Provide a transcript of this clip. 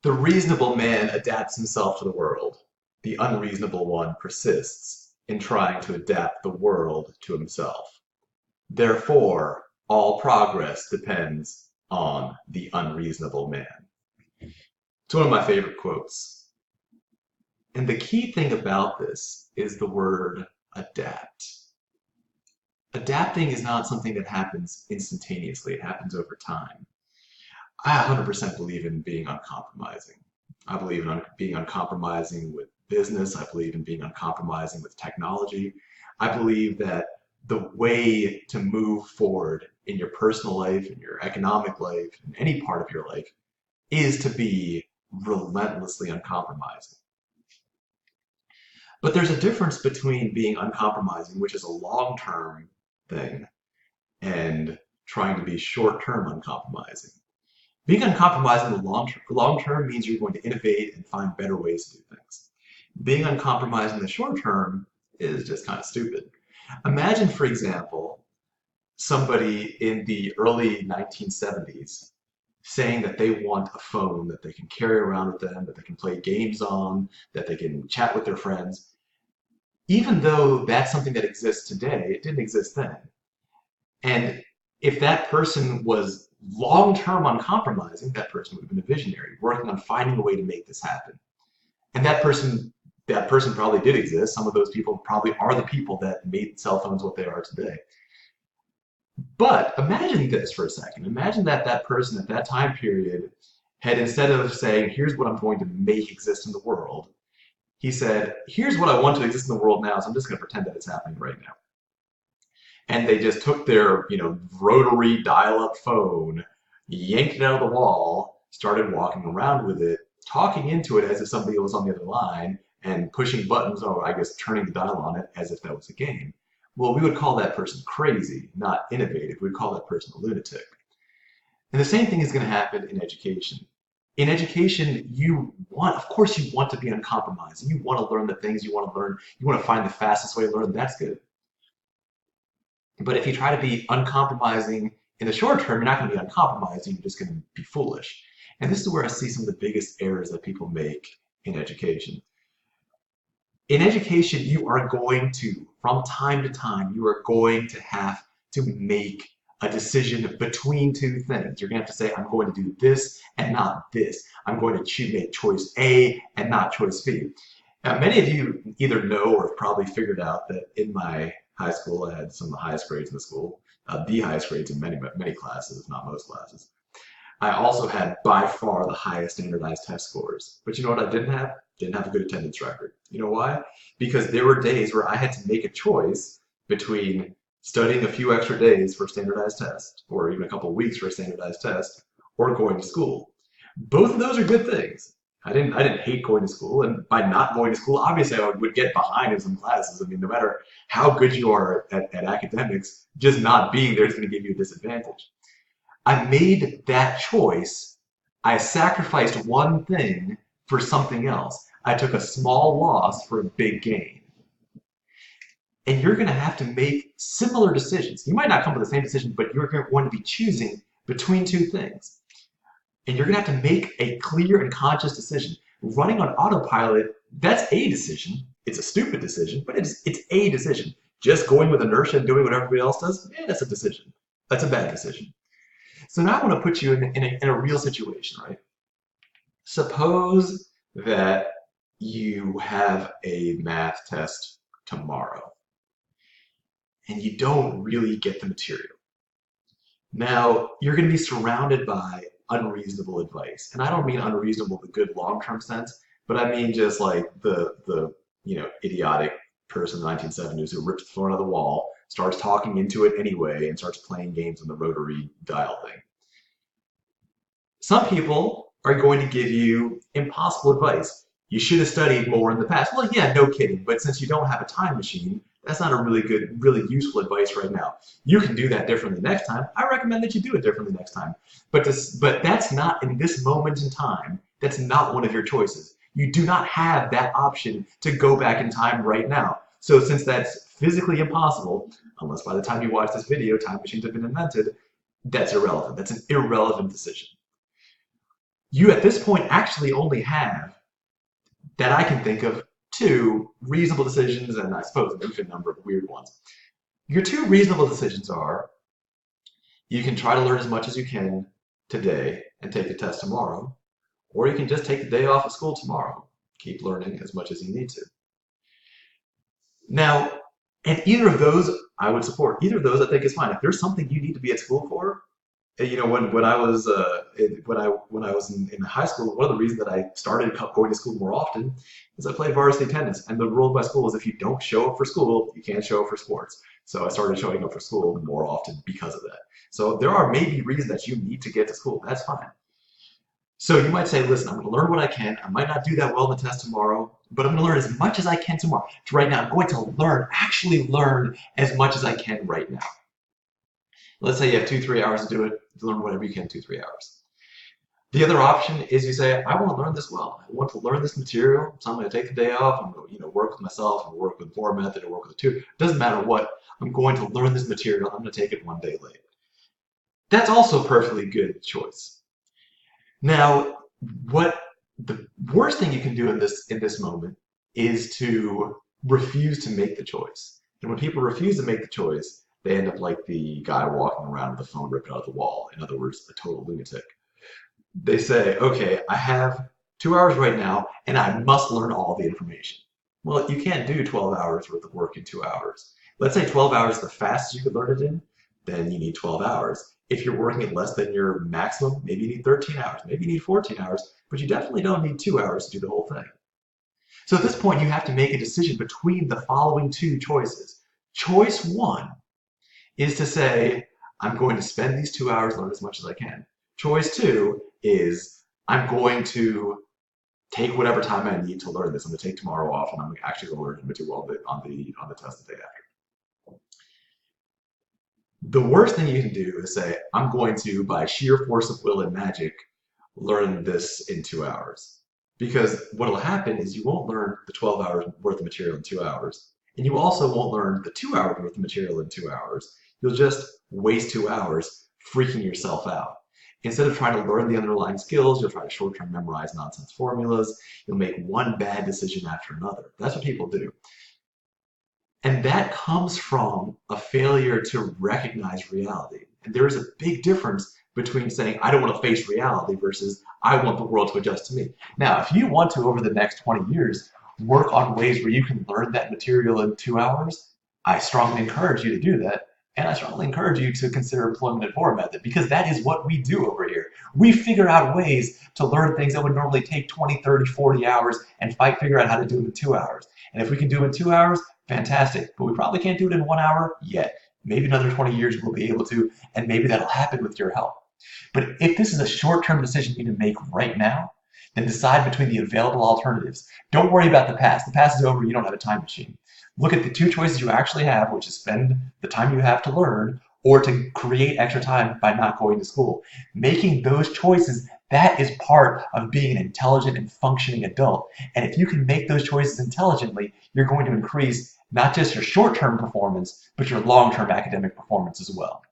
The reasonable man adapts himself to the world. The unreasonable one persists in trying to adapt the world to himself. Therefore, all progress depends on the unreasonable man. It's one of my favorite quotes. And the key thing about this is the word adapt. Adapting is not something that happens instantaneously, it happens over time. I 100% believe in being uncompromising. I believe in being uncompromising with business. I believe in being uncompromising with technology. I believe that the way to move forward in your personal life, in your economic life, in any part of your life, is to be relentlessly uncompromising. But there's a difference between being uncompromising, which is a long-term thing, and trying to be short-term uncompromising. Being uncompromising in the long term means you're going to innovate and find better ways to do things. Being uncompromising in the short term is just kind of stupid. Imagine, for example, somebody in the early 1970s saying that they want a phone that they can carry around with them, that they can play games on, that they can chat with their friends. Even though that's something that exists today, it didn't exist then. And if that person was long-term uncompromising, that person would have been a visionary, working on finding a way to make this happen. And that person probably did exist. Some of those people probably are the people that made cell phones what they are today. But imagine this for a second. Imagine that that person at that time period had, instead of saying, here's what I'm going to make exist in the world, he said, here's what I want to exist in the world now, so I'm just going to pretend that it's happening right now. And they just took their, rotary dial-up phone, yanked it out of the wall, started walking around with it, talking into it as if somebody was on the other line, and pushing buttons, or I guess turning the dial on it as if that was a game. Well, we would call that person crazy, not innovative. We'd call that person a lunatic. And the same thing is going to happen in education. In education, of course, you want to be uncompromising. You want to learn the things you want to learn. You want to find the fastest way to learn. That's good. But if you try to be uncompromising in the short term, you're not going to be uncompromising, you're just going to be foolish. And this is where I see some of the biggest errors that people make in education. In education, you are going to, from time to time, you are going to have to make a decision between two things. You're going to have to say, I'm going to do this and not this. I'm going to make choice A and not choice B. Now, many of you either know or have probably figured out that in my high school, I had some of the highest grades in the school, the highest grades in many classes, if not most classes. I also had by far the highest standardized test scores. But you know what I didn't have? Didn't have a good attendance record. You know why? Because there were days where I had to make a choice between studying a few extra days for a standardized test, or even a couple of weeks for a standardized test, or going to school. Both of those are good things. I didn't hate going to school, and by not going to school, obviously I would get behind in some classes. I mean, no matter how good you are at academics, just not being there is going to give you a disadvantage. I made that choice. I sacrificed one thing for something else. I took a small loss for a big gain. And you're going to have to make similar decisions. You might not come to the same decision, but you're going to be choosing between two things. And you're going to have to make a clear and conscious decision. Running on autopilot, that's a decision. It's a stupid decision, but it's a decision. Just going with inertia and doing what everybody else does, that's a decision. That's a bad decision. So now I want to put you in a real situation, right? Suppose that you have a math test tomorrow and you don't really get the material. Now, you're going to be surrounded by unreasonable advice. And I don't mean unreasonable in the good long-term sense, but I mean just like the idiotic person in the 1970s who rips the phone out of the wall, starts talking into it anyway, and starts playing games on the rotary dial thing. Some people are going to give you impossible advice. You should have studied more in the past. Well, yeah, no kidding, but since you don't have a time machine, that's not a really good, really useful advice right now. You can do that differently next time. I recommend that you do it differently next time. But that's not in this moment in time. That's not one of your choices. You do not have that option to go back in time right now. So since that's physically impossible, unless by the time you watch this video, time machines have been invented, that's irrelevant. That's an irrelevant decision. You at this point actually only have, that I can think of, two reasonable decisions, and I suppose an infinite number of weird ones. Your two reasonable decisions are you can try to learn as much as you can today and take the test tomorrow, or you can just take the day off of school tomorrow. Keep learning as much as you need to. Now, and either of those I would support. Either of those I think is fine. If there's something you need to be at school for, when I was when I was in high school, one of the reasons that I started going to school more often is I played varsity tennis, and the rule of my school is if you don't show up for school, you can't show up for sports. So I started showing up for school more often because of that. So there are maybe reasons that you need to get to school. That's fine. So you might say, listen, I'm going to learn what I can. I might not do that well in the test tomorrow, but I'm going to learn as much as I can tomorrow. So right now, I'm going to actually learn as much as I can right now. Let's say you have 2, 3 hours to do it. Learn whatever you can, 2, 3 hours. The other option is you say, I want to learn this well. I want to learn this material, so I'm going to take the day off. I'm going to work with myself, and work with form method, or work with a tutor. Doesn't matter what. I'm going to learn this material. I'm going to take it one day late. That's also a perfectly good choice. Now, what the worst thing you can do in this moment is to refuse to make the choice. And when people refuse to make the choice, they end up like the guy walking around with the phone ripped out of the wall. In other words, a total lunatic. They say, okay, I have 2 hours right now, and I must learn all the information. Well, you can't do 12 hours worth of work in 2 hours. Let's say 12 hours is the fastest you could learn it in, then you need 12 hours. If you're working at less than your maximum, maybe you need 13 hours, maybe you need 14 hours, but you definitely don't need 2 hours to do the whole thing. So at this point, you have to make a decision between the following two choices. Choice one is to say, I'm going to spend these 2 hours, learn as much as I can. Choice two is, I'm going to take whatever time I need to learn this. I'm going to take tomorrow off, and I'm actually going to learn it do well on the test the day after. The worst thing you can do is say, I'm going to, by sheer force of will and magic, learn this in 2 hours. Because what will happen is you won't learn the 12 hours worth of material in 2 hours, and you also won't learn the 2 hours worth of material in 2 hours. You'll just waste 2 hours freaking yourself out. Instead of trying to learn the underlying skills, you'll try to short-term memorize nonsense formulas. You'll make one bad decision after another. That's what people do. And that comes from a failure to recognize reality. And there is a big difference between saying, I don't want to face reality versus I want the world to adjust to me. Now, if you want to, over the next 20 years, work on ways where you can learn that material in 2 hours, I strongly encourage you to do that. And I strongly encourage you to consider employment and form method, because that is what we do over here. We figure out ways to learn things that would normally take 20, 30, 40 hours and figure out how to do them in 2 hours. And if we can do it in 2 hours, fantastic. But we probably can't do it in 1 hour yet. Maybe another 20 years we'll be able to, and maybe that'll happen with your help. But if this is a short-term decision you need to make right now, then decide between the available alternatives. Don't worry about the past. The past is over. You don't have a time machine. Look at the two choices you actually have, which is spend the time you have to learn or to create extra time by not going to school. Making those choices, that is part of being an intelligent and functioning adult. And if you can make those choices intelligently, you're going to increase not just your short-term performance, but your long-term academic performance as well.